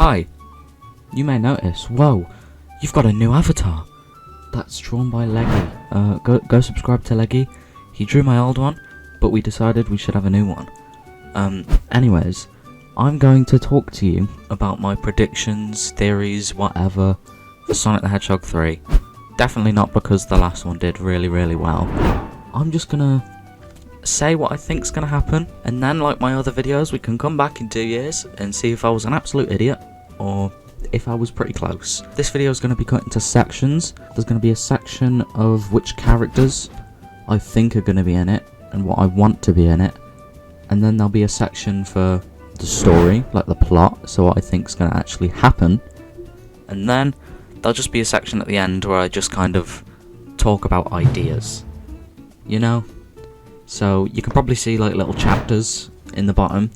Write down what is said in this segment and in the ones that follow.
Hi. You may notice, whoa, you've got a new avatar. That's drawn by Leggy. Go subscribe to Leggy. He drew my old one, but we decided we should have a new one. Anyways, I'm going to talk to you about my predictions, theories, whatever, for Sonic the Hedgehog 3. Definitely not because the last one did really, really well. I'm just gonna say what I think's gonna happen, and then, like my other videos, we can come back in 2 years and see if I was an absolute idiot, or if I was pretty close. This video is going to be cut into sections. There's going to be a section of which characters I think are going to be in it, and what I want to be in it. And then there'll be a section for the story, like the plot, so what I think is going to actually happen. And then there'll just be a section at the end where I just kind of talk about ideas. You know? So you can probably see like little chapters in the bottom.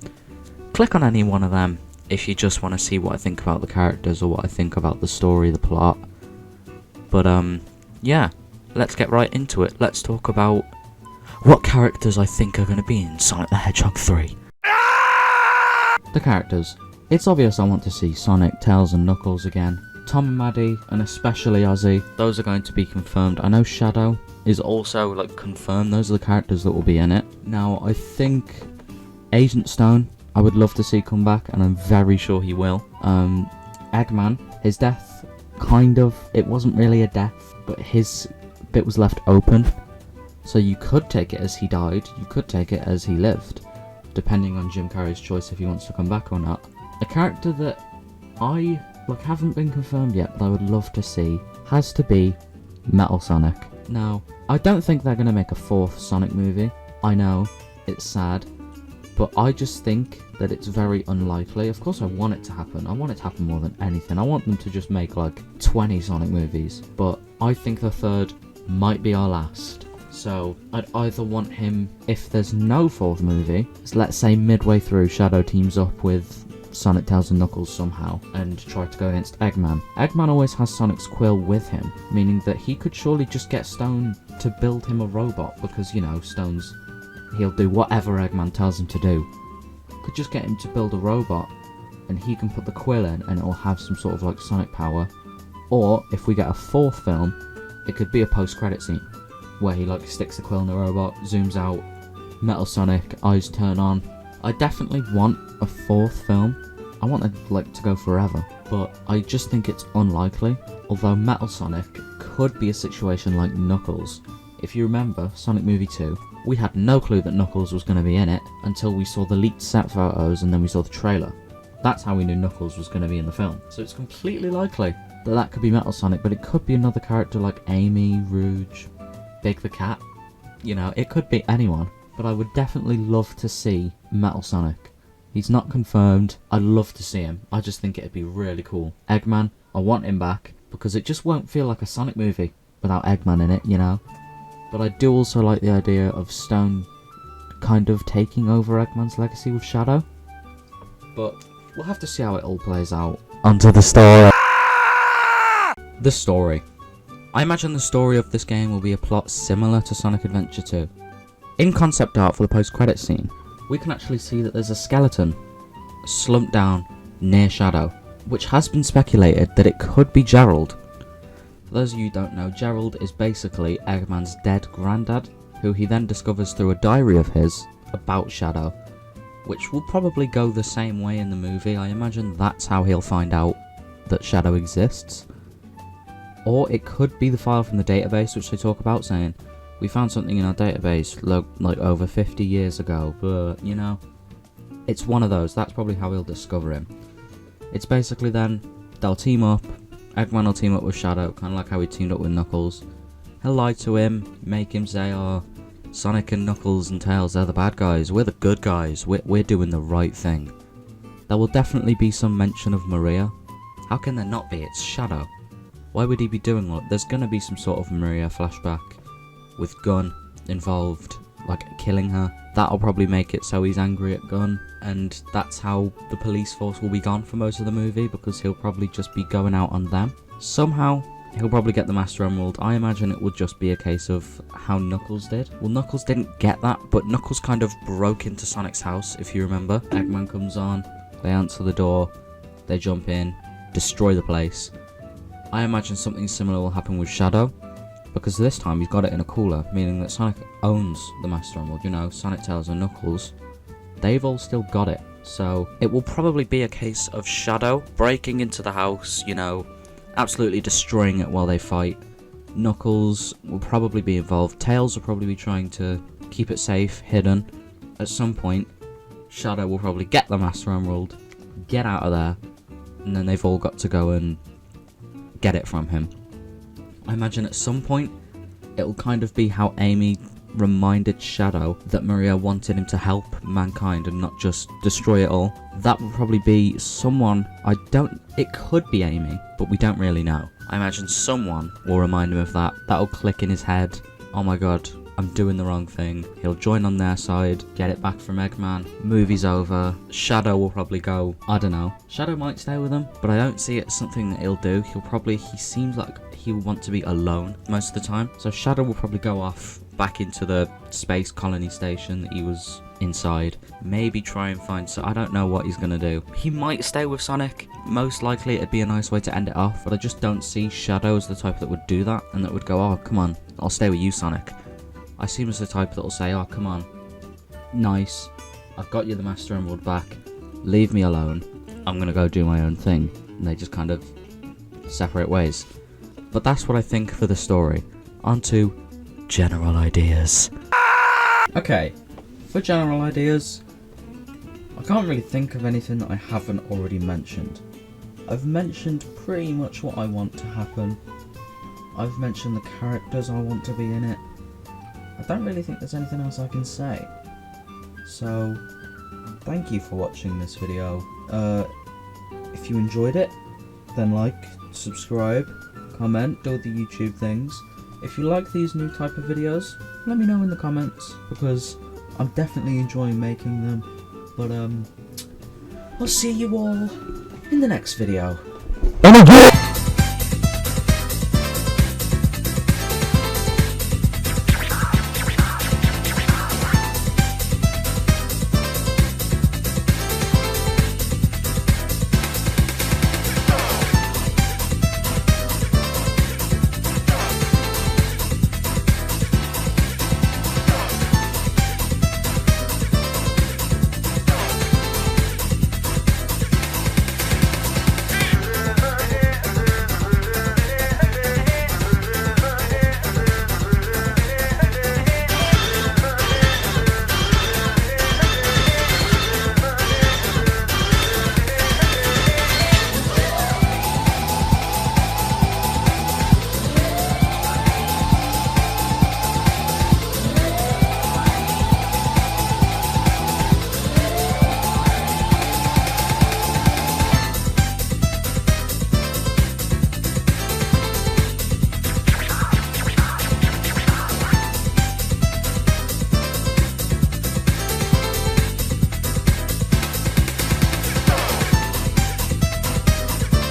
Click on any one of them if you just want to see what I think about the characters or what I think about the story, the plot. But yeah, let's get right into it. Let's talk about what characters I think are going to be in Sonic the Hedgehog 3. The characters. It's obvious I want to see Sonic, Tails and Knuckles again. Tom and Maddie, and especially Ozzy, those are going to be confirmed. I know Shadow is also like confirmed. Those are the characters that will be in it. Now I think Agent Stone, I would love to see come back, and I'm very sure he will. Eggman, his death, kind of, it wasn't really a death, but his bit was left open. So you could take it as he died, you could take it as he lived, depending on Jim Carrey's choice if he wants to come back or not. A character that I haven't been confirmed yet, but I would love to see, has to be Metal Sonic. Now, I don't think they're going to make a 4th Sonic movie. I know, it's sad. But I just think that it's very unlikely. Of course I want it to happen. I want it to happen more than anything. I want them to just make like 20 Sonic movies. But I think the 3rd might be our last. So I'd either want him, if there's no 4th movie, let's say midway through Shadow teams up with Sonic, Tails and Knuckles somehow and try to go against Eggman. Eggman always has Sonic's quill with him, meaning that he could surely just get Stone to build him a robot because, you know, Stone's... he'll do whatever Eggman tells him to do. Could just get him to build a robot, and he can put the quill in, and it'll have some sort of like Sonic power. Or, if we get a 4th film, it could be a post-credit scene, where he like sticks the quill in the robot, zooms out, Metal Sonic, eyes turn on. I definitely want a 4th film. I want it like to go forever, but I just think it's unlikely. Although Metal Sonic could be a situation like Knuckles. If you remember, Sonic Movie 2, we had no clue that Knuckles was going to be in it until we saw the leaked set photos and then we saw the trailer. That's how we knew Knuckles was going to be in the film. So it's completely likely that that could be Metal Sonic, but it could be another character like Amy, Rouge, Big the Cat. You know, it could be anyone. But I would definitely love to see Metal Sonic. He's not confirmed. I'd love to see him. I just think it'd be really cool. Eggman, I want him back because it just won't feel like a Sonic movie without Eggman in it, you know? But I do also like the idea of Stone kind of taking over Eggman's legacy with Shadow. But we'll have to see how it all plays out. Onto the story. The story. I imagine the story of this game will be a plot similar to Sonic Adventure 2. In concept art for the post-credits scene, we can actually see that there's a skeleton slumped down near Shadow, which has been speculated that it could be Gerald. For those of you who don't know, Gerald is basically Eggman's dead granddad, who he then discovers through a diary of his about Shadow, which will probably go the same way in the movie. I imagine that's how he'll find out that Shadow exists. Or it could be the file from the database which they talk about, saying, we found something in our database like over 50 years ago, but, you know, it's one of those. That's probably how he'll discover him. It's basically then, they'll team up, Eggman will team up with Shadow, kind of like how he teamed up with Knuckles. He'll lie to him, make him say, oh, Sonic and Knuckles and Tails, they're the bad guys, we're the good guys, we're doing the right thing. There will definitely be some mention of Maria. How can there not be? It's Shadow. Why would he be doing all? There's going to be some sort of Maria flashback with Gun involved, like killing her. That'll probably make it so he's angry at Gun, and that's how the police force will be gone for most of the movie, because he'll probably just be going out on them. Somehow, he'll probably get the Master Emerald. I imagine it would just be a case of how Knuckles did. Well, Knuckles didn't get that, but Knuckles kind of broke into Sonic's house, if you remember. Eggman comes on, they answer the door, they jump in, destroy the place. I imagine something similar will happen with Shadow, because this time he's got it in a cooler, meaning that Sonic owns the Master Emerald. You know, Sonic, Tails and Knuckles, they've all still got it. So it will probably be a case of Shadow breaking into the house, you know, absolutely destroying it while they fight. Knuckles will probably be involved. Tails will probably be trying to keep it safe, hidden. At some point, Shadow will probably get the Master Emerald, get out of there, and then they've all got to go and get it from him. I imagine at some point, it'll kind of be how Amy reminded Shadow that Maria wanted him to help mankind and not just destroy it all. That will probably be someone, it could be Amy, but we don't really know. I imagine someone will remind him of that. That'll click in his head. Oh my god, I'm doing the wrong thing. He'll join on their side, get it back from Eggman. Movie's over. Shadow will probably go. I don't know. Shadow might stay with him, but I don't see it as something that he'll do. He seems like he'll want to be alone most of the time. So Shadow will probably go off back into the space colony station that he was inside. Maybe try and find, so I don't know what he's gonna do. He might stay with Sonic. Most likely it'd be a nice way to end it off, but I just don't see Shadow as the type that would do that and that would go, oh come on, I'll stay with you, Sonic. I see him as the type that will say, oh come on, nice, I've got you the Master Emerald back, leave me alone, I'm gonna go do my own thing. And they just kind of separate ways. But that's what I think for the story. On to general ideas. Okay, for general ideas, I can't really think of anything that I haven't already mentioned. I've mentioned pretty much what I want to happen. I've mentioned the characters I want to be in it. I don't really think there's anything else I can say. So, thank you for watching this video. If you enjoyed it, then like, subscribe, comment, do all the YouTube things. If you like these new type of videos, let me know in the comments, because I'm definitely enjoying making them. But I'll see you all in the next video.